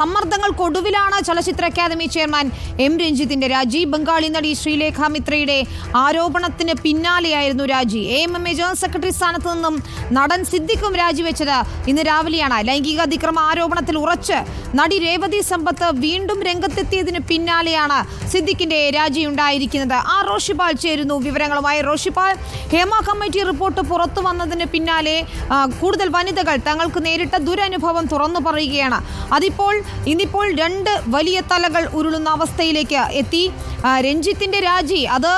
സമ്മർദ്ദങ്ങൾക്കൊടുവിലാണ് ചലച്ചിത്ര academy chairman M രഞ്ജിത്തിന്റെ രാജി. ബംഗാളി നടി ശ്രീലേഖ മിത്രയുടെ ആരോപണത്തിന് പിന്നാലെയായിരുന്നു രാജി. AMMA ജനറൽ സെക്രട്ടറി സ്ഥാനത്ത് നിന്നും നടൻ സിദ്ദിഖും രാജിവെച്ചത് ഇന്ന് രാവിലെയാണ്. ലൈംഗിക അതിക്രമ ആരോപണത്തിൽ ഉറച്ച് നടി രേവതി സമ്പത്ത് വീണ്ടും രംഗത്തെത്തിയതിന് പിന്നാലെയാണ് സിദ്ദിഖിന്റെ രാജിയുണ്ടായിരിക്കുന്നത്. റോഷിപാൽ ചേരുന്നു വിവരങ്ങളുമായി. റോഷിപാൽ, ഹേമ കമ്മിറ്റി റിപ്പോർട്ട് പുറത്തു വന്നതിന് പിന്നാലെ കൂടുതൽ വനിതകൾ തങ്ങൾക്ക് നേരിട്ട ദുരനുഭവം തുറന്നു പറയുകയാണ്. ഇന്നിപ്പോൾ രണ്ട് വലിയ തലകൾ ഉരുളുന്ന അവസ്ഥയിലേക്ക് എത്തി. രഞ്ജിത്തിന്റെ രാജി അത്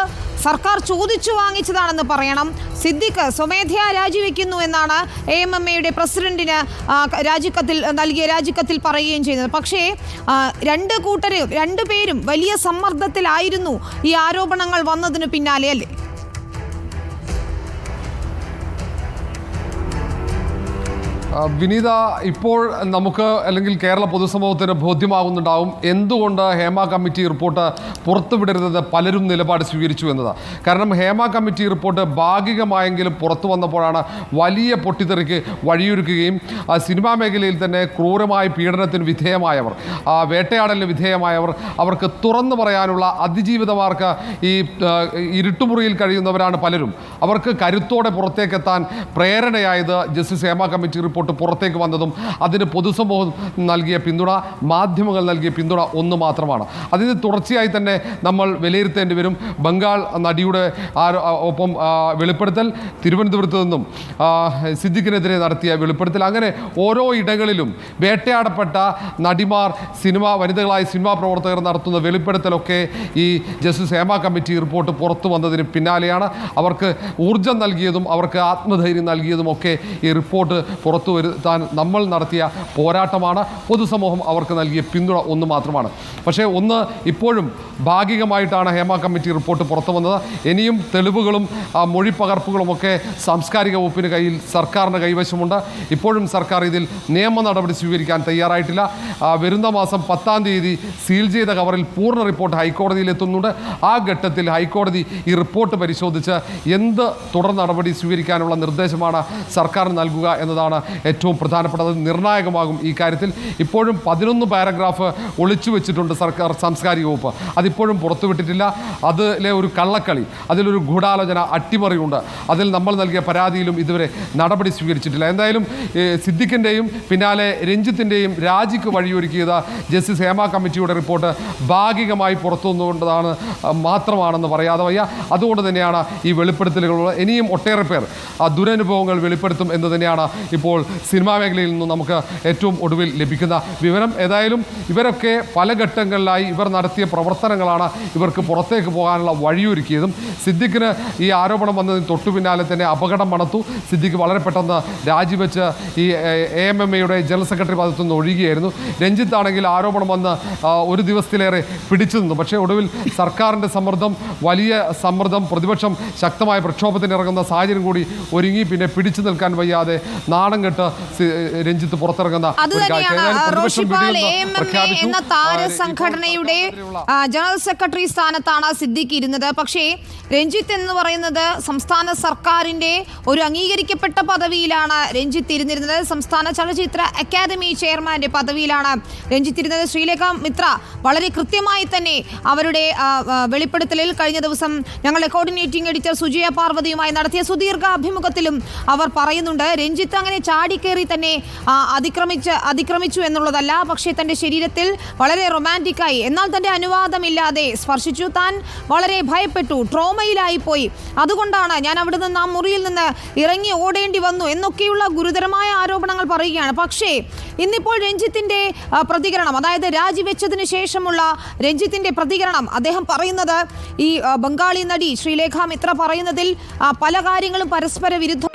സർക്കാർ ചോദിച്ചു വാങ്ങിച്ചതാണെന്ന് പറയണം. സിദ്ദിഖ് സ്വമേധയാ രാജിവെക്കുന്നു എന്നാണ് AMMA പ്രസിഡന്റിന് നൽകിയ രാജിക്കത്തിൽ പറയുകയും ചെയ്യുന്നത്. പക്ഷേ രണ്ടുപേരും വലിയ സമ്മർദ്ദത്തിലായിരുന്നു ഈ ആരോപണങ്ങൾ വന്നതിന് പിന്നാലെ, അല്ലേ? വിനീത, ഇപ്പോൾ നമുക്ക് അല്ലെങ്കിൽ കേരള പൊതുസമൂഹത്തിന് ബോധ്യമാകുന്നുണ്ടാവും എന്തുകൊണ്ട് ഹേമ കമ്മിറ്റി റിപ്പോർട്ട് പുറത്തുവിടരുത് പലരും നിലപാട് സ്വീകരിച്ചു എന്നത്. കാരണം ഹേമ കമ്മിറ്റി റിപ്പോർട്ട് ഭാഗികമായെങ്കിലും പുറത്തു വന്നപ്പോഴാണ് വലിയ പൊട്ടിത്തെറിക്ക് വഴിയൊരുക്കുകയും സിനിമാ മേഖലയിൽ തന്നെ ക്രൂരമായ പീഡനത്തിന് വിധേയമായവർ, വേട്ടയാടലിന് വിധേയമായവർ, അവർക്ക് തുറന്നു പറയാനുള്ള അതിജീവിതമാർക്ക് ഈ ഇരുട്ടുമുറിയിൽ കഴിയുന്നവരാണ് പലരും. അവർക്ക് കരുത്തോടെ പുറത്തേക്കെത്താൻ പ്രേരണയായത് ജസ്റ്റിസ് ഹേമ കമ്മിറ്റി റിപ്പോർട്ട് പുറത്തേക്ക് വന്നതും അതിന് പൊതുസമൂഹം നൽകിയ പിന്തുണ, മാധ്യമങ്ങൾ നൽകിയ പിന്തുണ ഒന്ന് മാത്രമാണ്. അതിന് തുടർച്ചയായി തന്നെ നമ്മൾ വിലയിരുത്തേണ്ടി വരും. ബംഗാൾ നടിയുടെ ഒപ്പം വെളിപ്പെടുത്തൽ, തിരുവനന്തപുരത്ത് നിന്നും സിദ്ദിഖിനെതിരെ നടത്തിയ വെളിപ്പെടുത്തൽ, അങ്ങനെ ഓരോ ഇടങ്ങളിലും വേട്ടയാടപ്പെട്ട നടിമാർ, വനിതകളായ സിനിമാ പ്രവർത്തകർ നടത്തുന്ന വെളിപ്പെടുത്തലൊക്കെ ഈ ജസ്റ്റിസ് ഹേമ കമ്മിറ്റി റിപ്പോർട്ട് പുറത്തു വന്നതിന് പിന്നാലെയാണ്. അവർക്ക് ഊർജം നൽകിയതും അവർക്ക് ആത്മധൈര്യം നൽകിയതുമൊക്കെ ഈ റിപ്പോർട്ട് പുറത്തു വരുത്താൻ നമ്മൾ നടത്തിയ പോരാട്ടമാണ്. പൊതുസമൂഹം അവർക്ക് നൽകിയ പിന്തുണ ഒന്ന് മാത്രമാണ്. പക്ഷേ ഇപ്പോഴും ഭാഗികമായിട്ടാണ് ഹേമ കമ്മിറ്റി റിപ്പോർട്ട് പുറത്തു വന്നത്. ഇനിയും തെളിവുകളും മൊഴിപ്പകർപ്പുകളുമൊക്കെ സാംസ്കാരിക വകുപ്പിന് കയ്യിൽ, സർക്കാരിൻ്റെ കൈവശമുണ്ട്. ഇപ്പോഴും സർക്കാർ ഇതിൽ നിയമ നടപടി സ്വീകരിക്കാൻ തയ്യാറായിട്ടില്ല. വരുന്ന മാസം 10-ാം തീയതി സീൽ ചെയ്ത കവറിൽ പൂർണ്ണ റിപ്പോർട്ട് ഹൈക്കോടതിയിൽ എത്തുന്നുണ്ട്. ആ ഘട്ടത്തിൽ ഹൈക്കോടതി ഈ റിപ്പോർട്ട് പരിശോധിച്ച് എന്ത് തുടർ നടപടി സ്വീകരിക്കാനുള്ള നിർദ്ദേശമാണ് സർക്കാർ നൽകുക എന്നതാണ് ഏറ്റവും പ്രധാനപ്പെട്ടത്, നിർണായകമാകും ഈ കാര്യത്തിൽ. ഇപ്പോഴും 11 പാരഗ്രാഫ് ഒളിച്ചു വെച്ചിട്ടുണ്ട് സർക്കാർ സാംസ്കാരിക വകുപ്പ്. അതിപ്പോഴും പുറത്തുവിട്ടിട്ടില്ല. അതിലെ ഒരു കള്ളക്കളി, അതിലൊരു ഗൂഢാലോചന, അട്ടിമറിയുണ്ട്. അതിൽ നമ്മൾ നൽകിയ പരാതിയിലും ഇതുവരെ നടപടി സ്വീകരിച്ചിട്ടില്ല. എന്തായാലും സിദ്ദിഖിൻ്റെയും പിന്നാലെ രഞ്ജിത്തിൻ്റെയും രാജിക്ക് വഴിയൊരുക്കിയത് ജസ്റ്റിസ് ഹേമ കമ്മിറ്റിയുടെ റിപ്പോർട്ട് ഭാഗികമായി പുറത്തു വന്നുകൊണ്ടതാണ് മാത്രമാണെന്ന് പറയാതെ വയ്യ. അതുകൊണ്ട് തന്നെയാണ് ഈ വെളിപ്പെടുത്തലുകൾ. ഇനിയും ഒട്ടേറെ പേർ ദുരനുഭവങ്ങൾ വെളിപ്പെടുത്തും എന്ന് തന്നെയാണ് ഇപ്പോൾ സിനിമാ മേഖലയിൽ നിന്നും നമുക്ക് ഏറ്റവും ഒടുവിൽ ലഭിക്കുന്ന വിവരം. ഏതായാലും ഇവരൊക്കെ പല ഘട്ടങ്ങളിലായി ഇവർ നടത്തിയ പ്രവർത്തനങ്ങളാണ് ഇവർക്ക് പുറത്തേക്ക് പോകാനുള്ള വഴിയൊരുക്കിയതും. സിദ്ദിഖിന് ഈ ആരോപണം വന്നതിന് തൊട്ടു പിന്നാലെ തന്നെ അപകടം മണത്തു. സിദ്ദിഖ് വളരെ പെട്ടെന്ന് രാജിവെച്ച് ഈ AMMA ജനറൽ സെക്രട്ടറി പദത്തിൽ നിന്ന് ഒഴിയുകയായിരുന്നു. രഞ്ജിത്ത് ആണെങ്കിൽ ആരോപണം വന്ന് ഒരു ദിവസത്തിലേറെ പിടിച്ചു നിന്നു. പക്ഷേ ഒടുവിൽ സർക്കാരിൻ്റെ സമ്മർദ്ദം, വലിയ സമ്മർദ്ദം, പ്രതിപക്ഷം ശക്തമായ പ്രക്ഷോഭത്തിനിറങ്ങുന്ന സാഹചര്യം കൂടി ഒരുങ്ങി. പിന്നെ പിടിച്ചു നിൽക്കാൻ വയ്യാതെ നാണം കെട്ട് രഞ്ജിത്ത് പുറത്തിറങ്ങുന്ന എന്ന താരസംഘടനയുടെ ജനറൽ സെക്രട്ടറി സ്ഥാനത്താണ് സിദ്ദിഖ് ഇരുന്നത്. പക്ഷേ രഞ്ജിത്ത് എന്ന് പറയുന്നത് സംസ്ഥാന സർക്കാരിന്റെ ഒരു അംഗീകരിക്കപ്പെട്ട പദവിയിലാണ് രഞ്ജിത്ത് ഇരുന്നിരുന്നത്. സംസ്ഥാന ചലച്ചിത്ര അക്കാദമി ചെയർമാന്റെ പദവിയിലാണ് രഞ്ജിത്ത് ഇരുന്നത്. ശ്രീലേഖ മിത്ര വളരെ കൃത്യമായി തന്നെ അവരുടെ വെളിപ്പെടുത്തലിൽ കഴിഞ്ഞ ദിവസം ഞങ്ങളുടെ കോർഡിനേറ്റിംഗ് എഡിറ്റർ സുജയ പാർവതിയുമായി നടത്തിയ സുദീർഘ അഭിമുഖത്തിലും അവർ പറയുന്നുണ്ട്, രഞ്ജിത്ത് അങ്ങനെ ചാടിക്കേറി തന്നെ അതിക്രമിച്ചു എന്നുള്ളതല്ല. പക്ഷേ തൻ്റെ ശരീരത്തിൽ വളരെ റൊമാൻറ്റിക്കായി, എന്നാൽ തൻ്റെ അനുവാദമില്ലാതെ സ്പർശിച്ചു. താൻ വളരെ ഭയപ്പെട്ടു, ട്രോമയിലായി പോയി. അതുകൊണ്ടാണ് ഞാൻ അവിടെ നിന്ന് ആ മുറിയിൽ നിന്ന് ഇറങ്ങി ഓടേണ്ടി വന്നു എന്നൊക്കെയുള്ള ഗുരുതരമായ ആരോപണങ്ങൾ പറയുകയാണ്. പക്ഷേ ഇന്നിപ്പോൾ രഞ്ജിത്തിന്റെ പ്രതികരണം, അതായത് രാജിവെച്ചതിന് ശേഷമുള്ള രഞ്ജിത്തിന്റെ പ്രതികരണം, അദ്ദേഹം പറയുന്നത് ഈ ബംഗാളി നടി ശ്രീലേഖ മിത്ര പറയുന്നതിൽ പല കാര്യങ്ങളും പരസ്പര വിരുദ്ധ